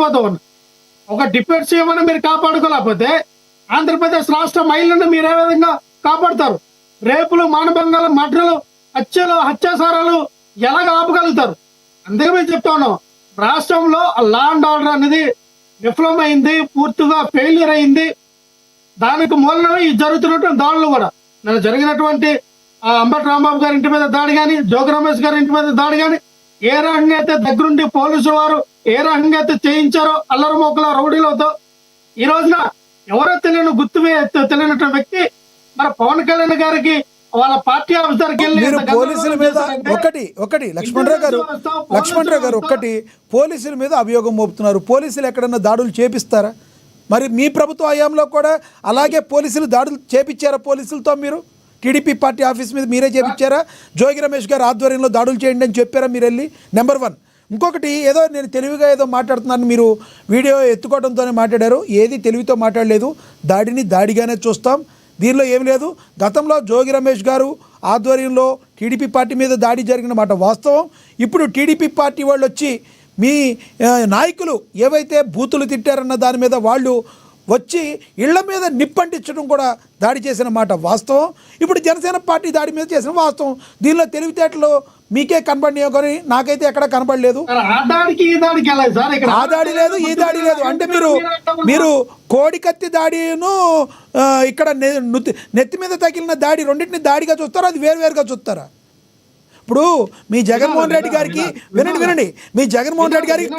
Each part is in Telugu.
పోతాం. ఒక డిఫెన్స్ ఏమైనా మీరు కాపాడుకోలేకపోతే ఆంధ్రప్రదేశ్ రాష్ట్ర మహిళలను మీరు ఏ విధంగా కాపాడుతారు? రేపులు, మానభంగాలు, మర్డర్లు, హత్యలు, అత్యాచారాలు ఎలాగ ఆపగలుగుతారు? అందుకే మేము చెప్తా ఉన్నాం, రాష్ట్రంలో లా అండ్ ఆర్డర్ అనేది విఫలమైంది, పూర్తిగా ఫెయిల్యూర్ అయింది. దానికి మూలమే ఈ జరుగుతున్నటువంటి దాడులు కూడా. నేను జరిగినటువంటి అంబటి రాంబాబు గారి ఇంటి మీద దాడి కానీ, జోగి రమేష్ గారి ఇంటి మీద దాడి కానీ, ఏ రకంగా అయితే దగ్గరుండి పోలీసు వారు ఏ రకంగా అయితే చేయించారో అల్లరి మోకల రౌడీలతో, ఈ రోజున ఎవరో తెలియని తెలియనటువంటి వ్యక్తి మరి పవన్ కళ్యాణ్ గారికి వాళ్ళ పార్టీ ఆఫీసర్కి మీరు పోలీసుల మీద ఒకటి లక్ష్మణరావు గారు ఒకటి పోలీసుల మీద అభియోగం మోపుతున్నారు. పోలీసులు ఎక్కడన్నా దాడులు చేపిస్తారా? మరి మీ ప్రభుత్వ హయాంలో కూడా అలాగే పోలీసులు దాడులు చేపించారా? పోలీసులతో మీరు టీడీపీ పార్టీ ఆఫీస్ మీద మీరే చేపించారా? జోగి రమేష్ గారు ఆధ్వర్యంలో దాడులు చేయండి అని చెప్పారా మీరు వెళ్ళి? నెంబర్ 1. ఇంకొకటి, ఏదో నేను తెలివిగా ఏదో మాట్లాడుతున్నాను, మీరు వీడియో ఎత్తుకోవడంతోనే మాట్లాడారు. ఏది తెలివితో మాట్లాడలేదు. దాడిని దాడిగానే చూస్తాం, దీనిలో ఏమి లేదు. గతంలో జోగి రమేష్ గారు ఆధ్వర్యంలో టీడీపీ పార్టీ మీద దాడి జరిగిన మాట వాస్తవం. ఇప్పుడు టీడీపీ పార్టీ వాళ్ళు వచ్చి మీ నాయకులు ఏవైతే బూతులు తిట్టారన్న దాని మీద వాళ్ళు వచ్చి ఇళ్ల మీద నిప్పంటించడం కూడా దాడి చేసిన మాట వాస్తవం. ఇప్పుడు జనసేన పార్టీ దాడి మీద చేసిన వాస్తవం. దీనిలో తెలివితేటలు మీకే కనబడినాయో కానీ నాకైతే ఎక్కడ కనబడలేదు. ఆ దాడి లేదు, ఈ దాడి లేదు. అంటే మీరు కోడికత్తి దాడిను ఇక్కడ నెత్తి మీద తగిలిన దాడి రెండింటిని దాడిగా చూస్తారా? అది వేరువేరుగా చూస్తారా? ఇప్పుడు మీ జగన్మోహన్ రెడ్డి గారికి వినండి, మీ జగన్మోహన్ రెడ్డి గారికి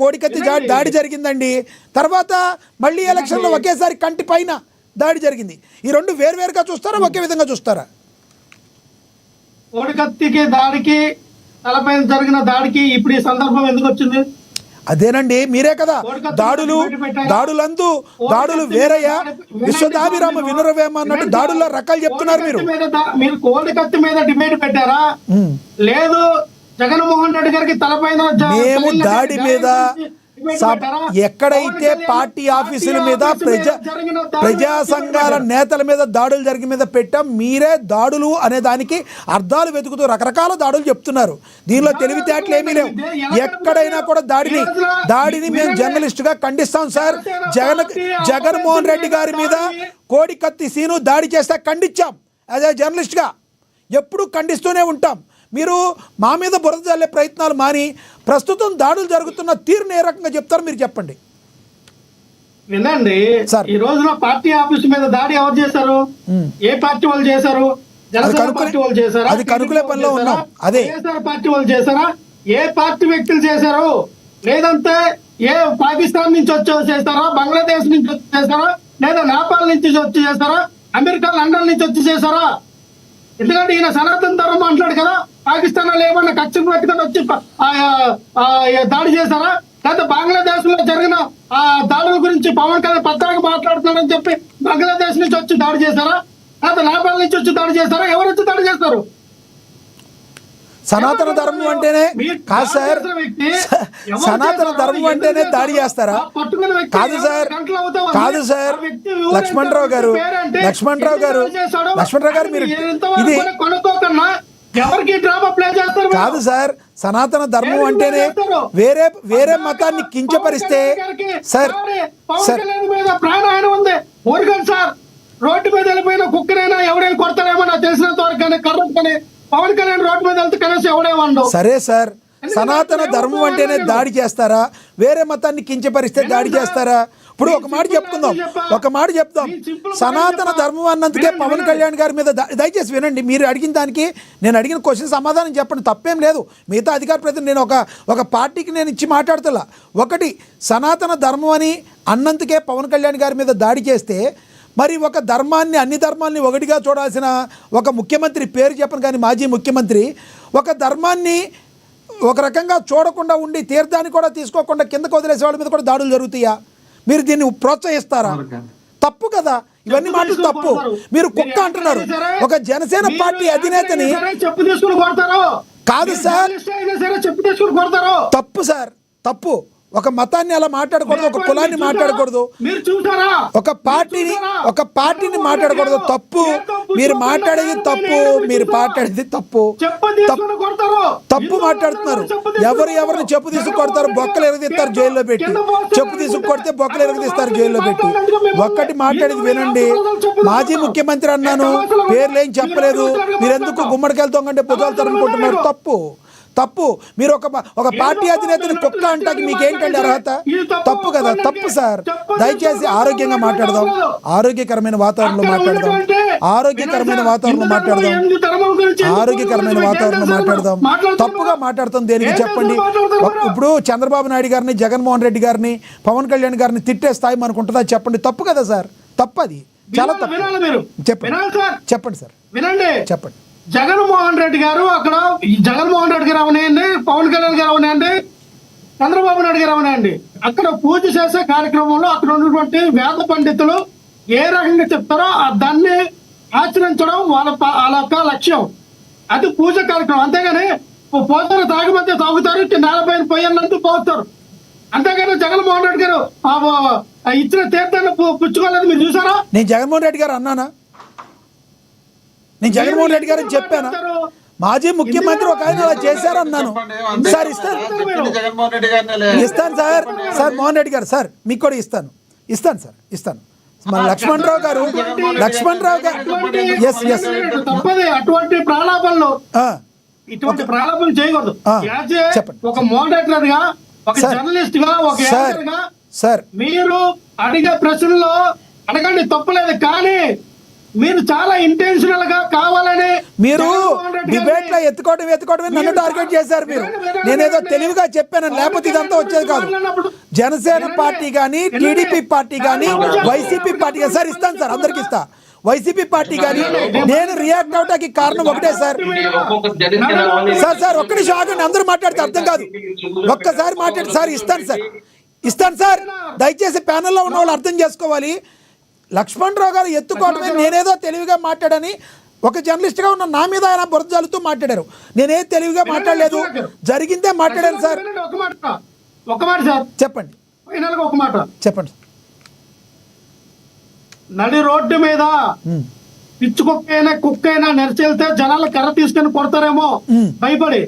కోడికత్తి దాడి జరిగిందండి. తర్వాత మళ్ళీ ఎలక్షన్లో ఒకేసారి కంటి పైన దాడి జరిగింది. ఈ రెండు వేరువేరుగా చూస్తారా, ఒకే విధంగా చూస్తారా? కోడికత్తికి దాడికి, తలపైన జరిగిన దాడికి ఇప్పుడు ఈ సందర్భం ఎందుకు వచ్చింది? అదేనండి, మీరే కదా దాడులు వేరయ్యా, విశ్వదాభిరామ వినురవేమ అన్నట్టు దాడుల్లో రకాలు చెప్తున్నారు. మీరు కోడికత్తి మీద డిబేట్ పెట్టారా? లేదు, జగన్మోహన్ రెడ్డి గారికి తలపైన మేము దాడి మీద ఎక్కడైతే పార్టీ ఆఫీసుల మీద ప్రజా సంఘాల నేతల మీద దాడులు జరిగిన మీద పెట్టాం. మీరే దాడులు అనే దానికి అర్థాలు వెతుకుతూ రకరకాల దాడులు చెప్తున్నారు. దీనిలో తెలివితేటలు ఏమీ లేవు. ఎక్కడైనా కూడా దాడిని మేము జర్నలిస్టుగా ఖండిస్తాం సార్. జగన్మోహన్ రెడ్డి గారి మీద కోడికత్తి సీను దాడి చేస్తే ఖండించాం. అదే జర్నలిస్ట్గా ఎప్పుడూ ఖండిస్తూనే ఉంటాం. మీరు మా మీద బురద జల్లే ప్రయత్నాలు మాని ప్రస్తుతం దాడులు జరుగుతున్న తీరుని ఏ రకంగా చెప్తారు మీరు చెప్పండి. వినండి సార్, ఈ రోజున పార్టీ ఆఫీస్ మీద దాడి ఎవరు చేశారు? ఏ పార్టీ వాళ్ళు చేశారు? జనసేన పార్టీ వాళ్ళు చేశారా? అది కనుకులే పనిలో ఉన్నాం. అదే పార్టీ వాళ్ళు చేశారా? ఏ పార్టీ వ్యక్తులు చేశారు? లేదంటే ఏ పాకిస్తాన్ నుంచి వచ్చి చేస్తారా? బంగ్లాదేశ్ నుంచి వచ్చి చేస్తారా? లేదా నేపాల్ నుంచి వచ్చి చేస్తారా? అమెరికా, లండన్ నుంచి వచ్చి చేశారా? ఎందుకంటే ఈయన సనాతన ధర్మం మాట్లాడు కదా. పాకిస్తాన్ లో ఏమన్నా కక్ష పెట్టుకొని వచ్చి దాడి చేశారా? లేదా బంగ్లాదేశ్ లో జరిగిన దాడుల గురించి పవన్ కళ్యాణ్ పత్రానికి మాట్లాడుతున్నాడని చెప్పి బంగ్లాదేశ్ నుంచి వచ్చి దాడి చేశారా? లేదా నేపాల్ నుంచి వచ్చి దాడి చేస్తారా? ఎవరు వచ్చి దాడి చేస్తారు? సనాతన ధర్మం అంటేనే కాదు సార్, సనాతన ధర్మం అంటేనే దాడి చేస్తారా? కాదు సార్ లక్ష్మణరావు గారు మీరు ఇది కాదు సార్. సనాతన ధర్మం అంటేనే వేరే మతాన్ని కించపరిస్తే సార్ ప్రాణాయన ఉంది. ఊరికండి సార్, రోడ్డు మీద వెళ్ళిపోయిన కుక్కనైనా ఎవడైనా కొడతారేమో నాకు తెలిసినంత వరకు కానీ కర్రని పవన్ కళ్యాణ్ రోడ్డు మీద వెళ్తే కనీసం ఎవడేమో. సరే సార్, సనాతన ధర్మం అంటేనే దాడి చేస్తారా? వేరే మతాన్ని కించపరిస్తే దాడి చేస్తారా? ఇప్పుడు ఒక మాట చెప్దాం. సనాతన ధర్మం అన్నందుకే పవన్ కళ్యాణ్ గారి మీద దయచేసి వినండి. మీరు అడిగిన దానికి నేను అడిగిన క్వశ్చన్ సమాధానం చెప్పండి, తప్పేం లేదు. మిగతా అధికార ప్రతినిధి నేను ఒక పార్టీకి నేను ఇచ్చి మాట్లాడుతున్నా. ఒకటి, సనాతన ధర్మం అని అన్నందుకే పవన్ కళ్యాణ్ గారి మీద దాడి చేస్తే మరి ఒక ధర్మాన్ని, అన్ని ధర్మాల్ని ఒకటిగా చూడాల్సిన ఒక ముఖ్యమంత్రి, పేరు చెప్పను కానీ మాజీ ముఖ్యమంత్రి, ఒక ధర్మాన్ని ఒక రకంగా చూడకుండా ఉండి తీర్థాన్ని కూడా తీసుకోకుండా కిందకు వదిలేసే వాళ్ళ మీద కూడా దాడులు జరుగుతాయా? మీరు దీన్ని ప్రోత్సహిస్తారా? తప్పు కదా, ఇవన్నీ మాటలు తప్పు. మీరు కుక్క అంటున్నారు. ఒక జనసేన పార్టీ అధినేతని కాదు సార్, తప్పు సార్, తప్పు. ఒక మతాన్ని అలా మాట్లాడకూడదు, ఒక కులాన్ని మాట్లాడకూడదు, మీరు చూసారా? ఒక పార్టీని మాట్లాడకూడదు. తప్పు, మీరు మాట్లాడేది తప్పు, మీరు మాట్లాడేది తప్పు, తప్పు మాట్లాడుతున్నారు. ఎవరిని చెప్పు తీసుకు కొడతారు, బొక్కలు ఎరగదీస్తారు జైల్లో పెట్టి. చెప్పు తీసుకు కొడితే బొక్కలు ఎరగదీస్తారు జైల్లో పెట్టి. ఒక్కటి మాట్లాడేది వినండి. మాజీ ముఖ్యమంత్రి అన్నాను, పేర్లేం చెప్పలేదు. మీరెందుకు గుమ్మడికాయలు తొంగంటే పొద్దులు తరుముకుంటున్నారు? తప్పు. మీరు ఒక పార్టీ అధినేతని కుక్క అంటాకి మీకేంటండి అర్హత? తప్పు కదా, తప్పు సార్. దయచేసి ఆరోగ్యంగా మాట్లాడదాం, ఆరోగ్యకరమైన వాతావరణంలో మాట్లాడదాం, తప్పుగా మాట్లాడతాం దేనికి చెప్పండి. ఇప్పుడు చంద్రబాబు నాయుడు గారిని, జగన్మోహన్ రెడ్డి గారిని, పవన్ కళ్యాణ్ గారిని తిట్టే స్థాయి మనకు ఉంటుందా చెప్పండి? తప్పు కదా సార్, తప్పు, అది చాలా తప్పు. చెప్పండి సార్, చెప్పండి. జగన్మోహన్ రెడ్డి గారు అక్కడ, జగన్మోహన్ రెడ్డి గారు అవనాయండి, పవన్ కళ్యాణ్ గారు అవనాయండి, చంద్రబాబు నాయుడు గారు అవనాయండి, అక్కడ పూజ చేసే కార్యక్రమంలో అక్కడ ఉన్నటువంటి వేద పండితులు ఏ రకంగా చెప్తారో దాన్ని ఆచరించడం వాళ్ళ యొక్క లక్ష్యం. అది పూజ కార్యక్రమం. అంతేగాని పోతారు, తాగమంటే తాగుతారు, నేలపైన పోయాలంటూ పోతారు. అంతేగాని జగన్మోహన్ రెడ్డి గారు ఇచ్చిన తీర్థాన్ని పుచ్చుకోలేదు. మీరు చూసారా? నేను జగన్మోహన్ రెడ్డి గారు అన్నానా? నేను జగన్మోహన్ రెడ్డి గారిని చెప్పాను. మాజీ ముఖ్యమంత్రి ఒక ఆయన అలా చేశారన్నాను సార్. ఇస్తాను సార్ మోహన్ రెడ్డి గారు, సార్ మీకు కూడా ఇస్తాను సార్, ఇస్తాను. మన లక్ష్మణరావు గారు అటువంటి ప్రాలాపనలు, ఇటువంటి ప్రాలాపనలు చేయకూడదు. ఒక మోడరేటర్ గా, ఒక జర్నలిస్ట్ గా, ఒక యాంకర్ గా సార్ మీరు అడిగే ప్రశ్నల్లో అడగండి, తప్పలేదు. కానీ మీరు చాలా ఇంటెన్షనల్ గా కావాలని మీరు డిబేట్ లో ఎత్తుకోవడం నన్ను టార్గెట్ చేశారు. మీరు నేనేదో తెలివిగా చెప్పాను, లేకపోతే ఇదంతా వచ్చేది కాదు. జనసేన పార్టీ కానీ, టీడీపీ పార్టీ కానీ, వైసీపీ పార్టీ కానీ, సార్ ఇస్తాను సార్, అందరికి ఇస్తా. వైసీపీ పార్టీ కానీ నేను రియాక్ట్ అవటానికి కారణం ఒకటే సార్. సార్ ఒక్క నిమిషం ఆగండి, అందరూ మాట్లాడితే అర్థం కాదు. ఒక్కసారి మాట్లాడి సార్, ఇస్తాను సార్. దయచేసి ప్యానెల్లో ఉన్న వాళ్ళు అర్థం చేసుకోవాలి. లక్ష్మణరావు గారు ఎత్తుకోవటమే నేనేదో తెలివిగా మాట్లాడని ఒక జర్నలిస్ట్గా ఉన్న నా మీద ఆయన బురద జల్లుతూ మాట్లాడారు. నేనే తెలివిగా మాట్లాడలేదు, జరిగిందే మాట్లాడాను సార్. ఒక మాట సార్ చెప్పండి, ఒక మాట చెప్పండి. నడి రోడ్డు మీద కుక్కైనా నడిచెళ్తే జనాలు కర్ర తీసుకొని కొడతారేమో భయపడి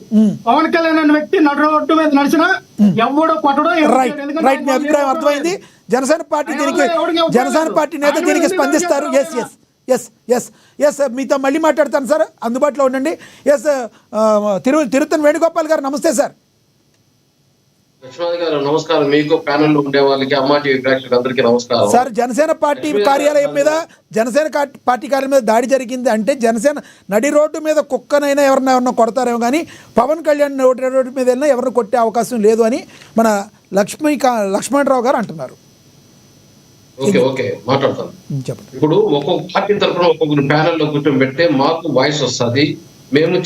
పవన్ కళ్యాణ్ అనే వ్యక్తి నడి రోడ్డు మీద నడిచినా ఎవడో కొట్టడో. రైట్, మీ అభిప్రాయం అర్థమైంది. జనసేన పార్టీ నేత దీనికి స్పందిస్తారు. ఎస్ మీతో మళ్ళీ మాట్లాడతాను సార్, అందుబాటులో ఉండండి. ఎస్ తిరుత్తన్ వేణుగోపాల్ గారు, నమస్తే సార్. లక్ష్మణ్ గారు నమస్కారం. మీకు ప్యానెల్ లో ఉండే వాళ్ళకి, అమ్మా టీవీ ప్రేక్షకులందరికీ నమస్కారం సార్. జనసేన పార్టీ కార్యాలయం మీద దాడి జరిగింది అంటే, జనసేన నడి రోడ్డు మీద కుక్కనైనా ఎవరన్నా కొడతారేమో కానీ పవన్ కళ్యాణ్ రోడ్డు మీద వెళ్ళినా ఎవరిని కొట్టే అవకాశం లేదు అని మన లక్ష్మణరావు గారు అంటున్నారు. ఓకే మాట్లాడతాను. చెప్పండి. ఇప్పుడు ఒక్కొక్క పార్టీ తరఫున ఒక్కొక్కరు ప్యానెల్ లో కూర్చొని పెడితే మాకు వాయిస్ వస్తుంది. మేము